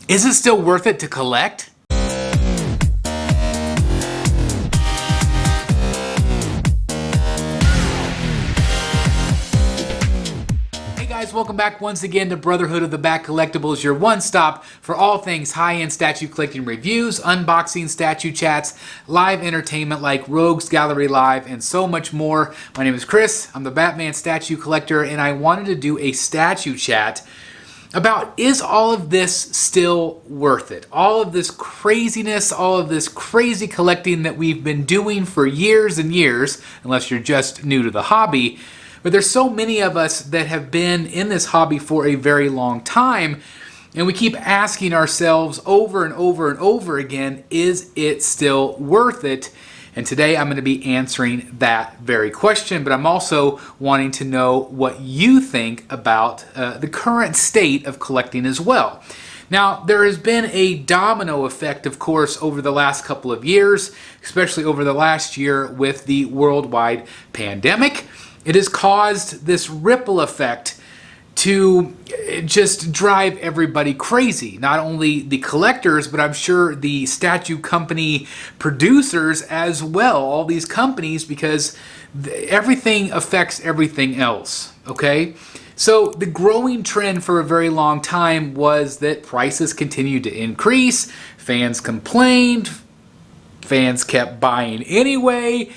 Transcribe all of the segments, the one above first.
Is it still worth it to collect? Hey guys, welcome back once again to Brotherhood of the Bat Collectibles, your one stop for all things high-end statue collecting reviews, unboxing, statue chats, live entertainment like Rogues Gallery Live, and so much more. My name is Chris, I'm the Batman statue collector, and I wanted to do a statue chat about, is all of this still worth it? All of this craziness, all of this crazy collecting that we've been doing for years and years, unless you're just new to the hobby. But there's so many of us that have been in this hobby for a very long time, and we keep asking ourselves over and over and over again, is it still worth it? And today I'm going to be answering that very question, but I'm also wanting to know what you think about the current state of collecting as well. Now, there has been a domino effect, of course, over the last couple of years, especially over the last year with the worldwide pandemic. It has caused this ripple effect to just drive everybody crazy. Not only the collectors, but I'm sure the statue company producers as well. All these companies, because everything affects everything else, okay? So the growing trend for a very long time was that prices continued to increase. Fans complained. Fans kept buying anyway.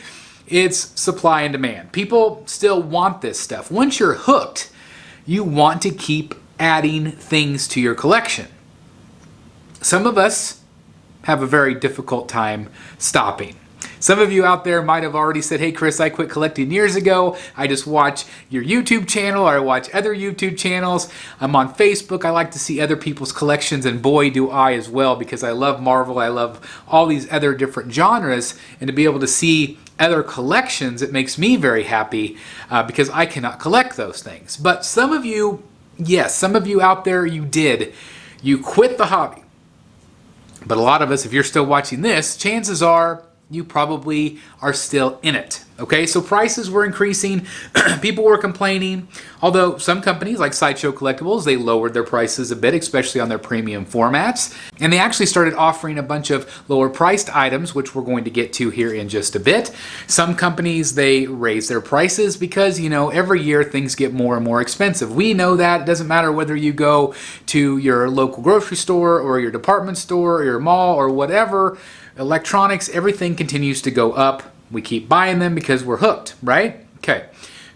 It's supply and demand. People still want this stuff. Once you're hooked, you want to keep adding things to your collection. Some of us have a very difficult time stopping. Some of you out there might have already said, hey Chris, I quit collecting years ago. I just watch your YouTube channel, or I watch other YouTube channels. I'm on Facebook. I like to see other people's collections, and boy do I as well, because I love Marvel. I love all these other different genres, and to be able to see other collections, it makes me very happy because I cannot collect those things. But some of you, yes, some of you out there, you did. You quit the hobby. But a lot of us, if you're still watching this, chances are you probably are still in it. Okay, so prices were increasing, people were complaining, although some companies like Sideshow Collectibles, they lowered their prices a bit, especially on their premium formats, and they actually started offering a bunch of lower priced items, which we're going to get to here in just a bit. Some companies, they raise their prices because, you know, every year things get more and more expensive. We know that. It doesn't matter whether you go to your local grocery store or your department store or your mall or whatever, electronics, everything continues to go up. We keep buying them because we're hooked, right? Okay,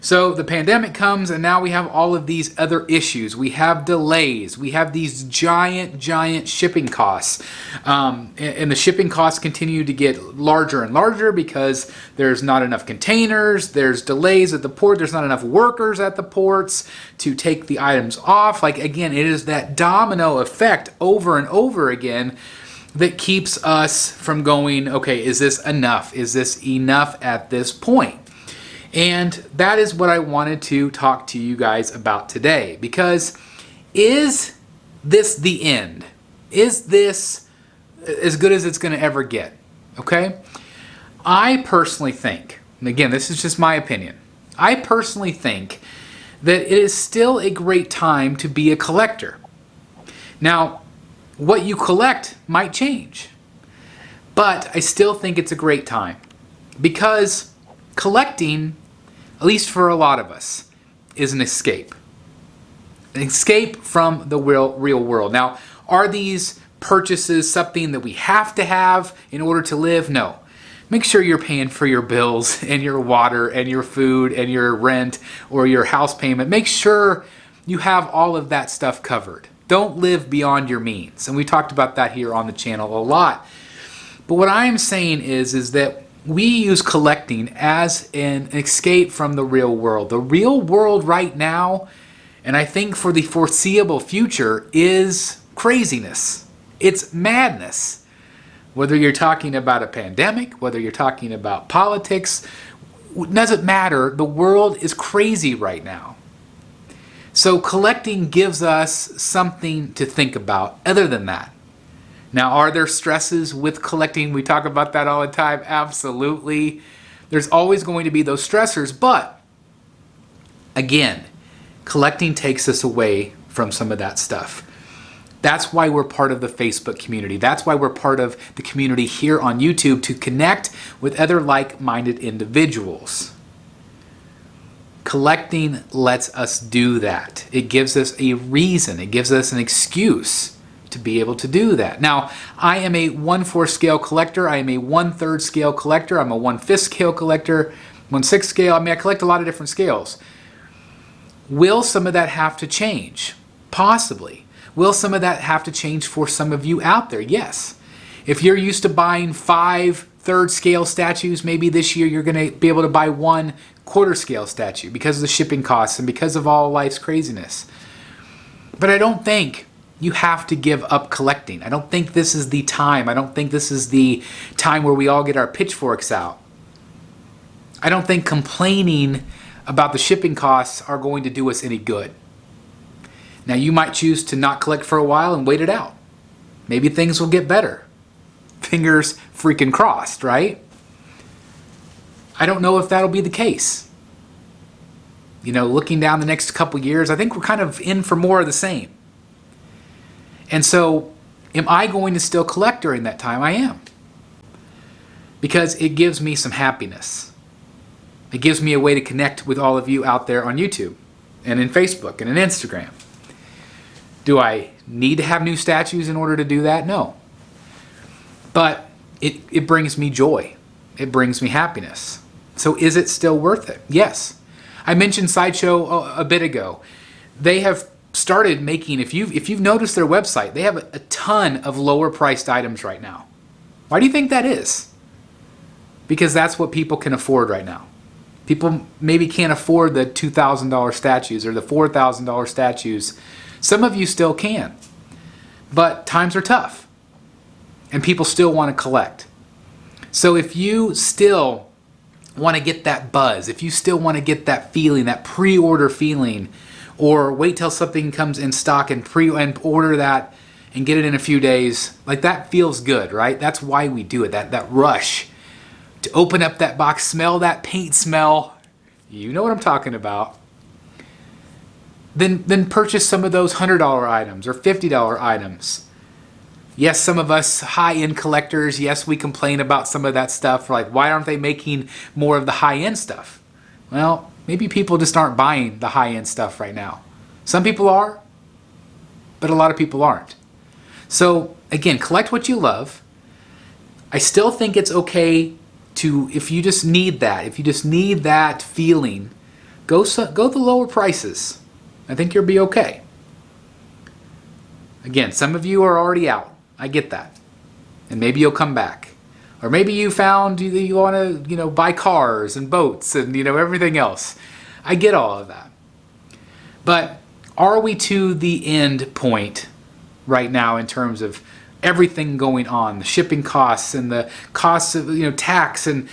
so the pandemic comes, and now we have all of these other issues. We have delays. We have these giant shipping costs. And the shipping costs continue to get larger and larger because there's not enough containers, there's delays at the port, there's not enough workers at the ports to take the items off. Like, again, it is that domino effect over and over again that keeps us from going, okay, is this enough? Is this enough at this point? And that is what I wanted to talk to you guys about today, because is this the end? Is this as good as it's going to ever get? Okay? I personally think, and again, this is just my opinion, I personally think that it is still a great time to be a collector. Now, what you collect might change, but I still think it's a great time, because collecting, at least for a lot of us, is an escape. An escape from the real world. Now, are these purchases something that we have to have in order to live? No. Make sure you're paying for your bills and your water and your food and your rent or your house payment. Make sure you have all of that stuff covered. Don't live beyond your means. And we talked about that here on the channel a lot. But what I am saying is that we use collecting as an escape from the real world. The real world right now, and I think for the foreseeable future, is craziness. It's madness. Whether you're talking about a pandemic, whether you're talking about politics, it doesn't matter. The world is crazy right now. So collecting gives us something to think about other than that. Now, are there stresses with collecting? We talk about that all the time. Absolutely. There's always going to be those stressors, but again, collecting takes us away from some of that stuff. That's why we're part of the Facebook community. That's why we're part of the community here on YouTube, to connect with other like-minded individuals. Collecting lets us do that. It gives us a reason. It gives us an excuse to be able to do that. Now, I am a 1/4 scale collector. I am a 1/3 scale collector. I'm a 1/5 scale collector, 1/6 scale. I mean, I collect a lot of different scales. Will some of that have to change? Possibly. Will some of that have to change for some of you out there? Yes. If you're used to buying 5 1/3 scale statues, maybe this year you're going to be able to buy 1 1/4 scale statue because of the shipping costs and because of all life's craziness. But I don't think you have to give up collecting. I don't think this is the time. I don't think this is the time where we all get our pitchforks out. I don't think complaining about the shipping costs are going to do us any good. Now, you might choose to not collect for a while and wait it out. Maybe things will get better. Fingers freaking crossed, right? I don't know if that'll be the case. You know, looking down the next couple years, I think we're kind of in for more of the same. And so, am I going to still collect during that time? I am. Because it gives me some happiness. It gives me a way to connect with all of you out there on YouTube and in Facebook and in Instagram. Do I need to have new statues in order to do that? No. But it brings me joy. It brings me happiness. So is it still worth it? Yes. I mentioned Sideshow a bit ago. They have started making, if you've noticed their website, they have a ton of lower priced items right now. Why do you think that is? Because that's what people can afford right now. People maybe can't afford the $2,000 statues or the $4,000 statues. Some of you still can. But times are tough. And people still want to collect. So if you still want to get that buzz, if you still want to get that feeling, that pre-order feeling, or wait till something comes in stock and order that and get it in a few days, like that feels good, right? That's why we do it, that rush. To open up that box, smell that paint smell. You know what I'm talking about. Then purchase some of those $100 items or $50 items. Yes, some of us high-end collectors, yes, we complain about some of that stuff. We're like, why aren't they making more of the high-end stuff? Well, maybe people just aren't buying the high-end stuff right now. Some people are, but a lot of people aren't. So, again, collect what you love. I still think it's okay to, if you just need that feeling, go the lower prices. I think you'll be okay. Again, some of you are already out. I get that. And maybe you'll come back. Or maybe you found you want to, buy cars and boats and, everything else. I get all of that. But are we to the end point right now in terms of everything going on, the shipping costs and the costs of tax and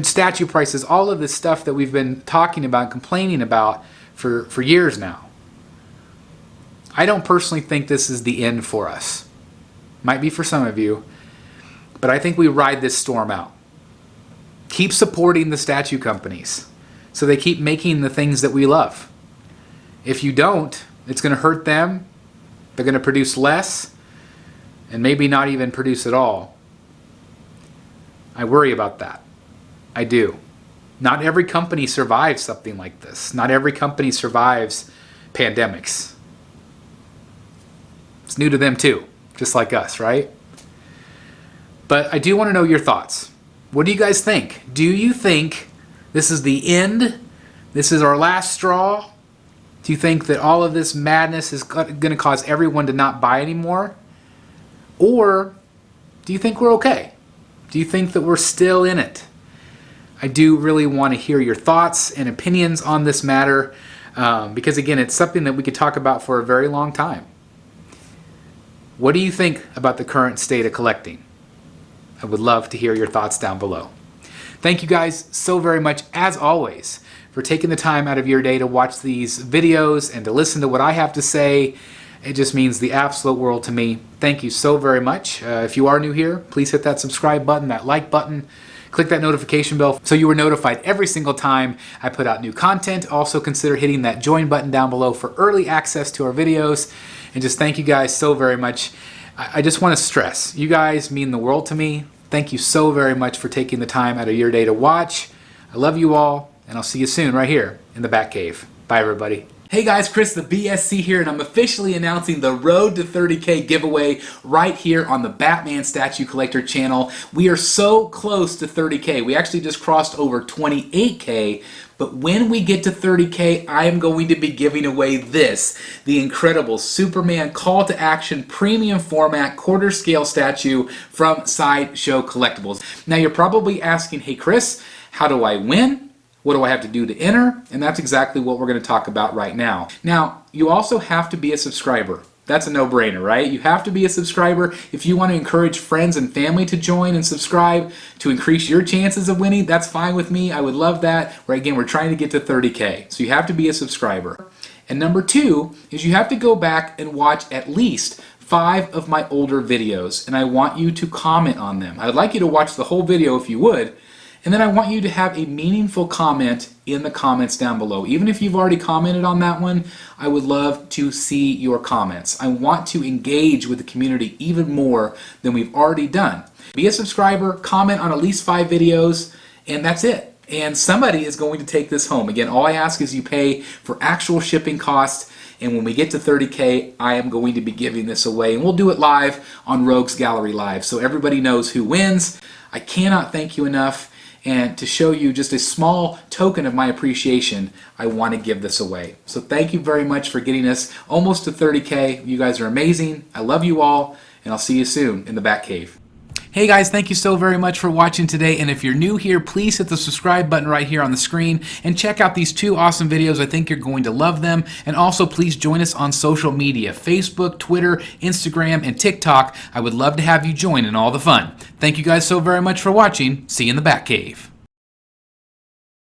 statue prices, all of this stuff that we've been talking about, complaining about for years now? I don't personally think this is the end for us. Might be for some of you, but I think we ride this storm out. Keep supporting the statue companies so they keep making the things that we love. If you don't, it's going to hurt them. They're going to produce less and maybe not even produce at all. I worry about that. I do. Not every company survives something like this. Not every company survives pandemics. It's new to them too, just like us, right? But I do want to know your thoughts. What do you guys think? Do you think this is the end? This is our last straw? Do you think that all of this madness is going to cause everyone to not buy anymore? Or do you think we're okay? Do you think that we're still in it? I do really want to hear your thoughts and opinions on this matter because, again, it's something that we could talk about for a very long time. What do you think about the current state of collecting? I would love to hear your thoughts down below. Thank you guys so very much, as always, for taking the time out of your day to watch these videos and to listen to what I have to say. It just means the absolute world to me. Thank you so very much. If you are new here, please hit that subscribe button, that like button. Click that notification bell so you are notified every single time I put out new content. Also consider hitting that join button down below for early access to our videos. and just thank you guys so very much. I just want to stress, you guys mean the world to me. Thank you so very much for taking the time out of your day to watch. I love you all, and I'll see you soon right here in the Batcave. Bye, everybody. Hey guys, Chris the BSC here, and I'm officially announcing the Road to 30K giveaway right here on the Batman Statue Collector channel. We are so close to 30K. We actually just crossed over 28K, but when we get to 30K, I am going to be giving away this, the incredible Superman Call to Action Premium Format Quarter Scale Statue from Sideshow Collectibles. Now you're probably asking, hey Chris, how do I win? What do I have to do to enter? And that's exactly what we're going to talk about right now. Now, you also have to be a subscriber. That's a no-brainer, right? You have to be a subscriber. If you want to encourage friends and family to join and subscribe to increase your chances of winning, that's fine with me. I would love that. Again, we're trying to get to 30K. So you have to be a subscriber. And number 2 is you have to go back and watch at least 5 of my older videos. And I want you to comment on them. I'd like you to watch the whole video if you would. And then I want you to have a meaningful comment in the comments down below. Even if you've already commented on that one, I would love to see your comments. I want to engage with the community even more than we've already done. Be a subscriber, comment on at least 5 videos, and that's it. And somebody is going to take this home. Again, all I ask is you pay for actual shipping costs, and when we get to 30K, I am going to be giving this away. And we'll do it live on Rogues Gallery Live, so everybody knows who wins. I cannot thank you enough. And to show you just a small token of my appreciation, I want to give this away. So thank you very much for getting us almost to 30K. You guys are amazing. I love you all, and I'll see you soon in the Batcave. Hey guys, thank you so very much for watching today, and if you're new here, please hit the subscribe button right here on the screen and check out these 2 awesome videos. I think you're going to love them. And also please join us on social media, Facebook, Twitter, Instagram, and TikTok. I would love to have you join in all the fun. Thank you guys so very much for watching. See you in the Batcave.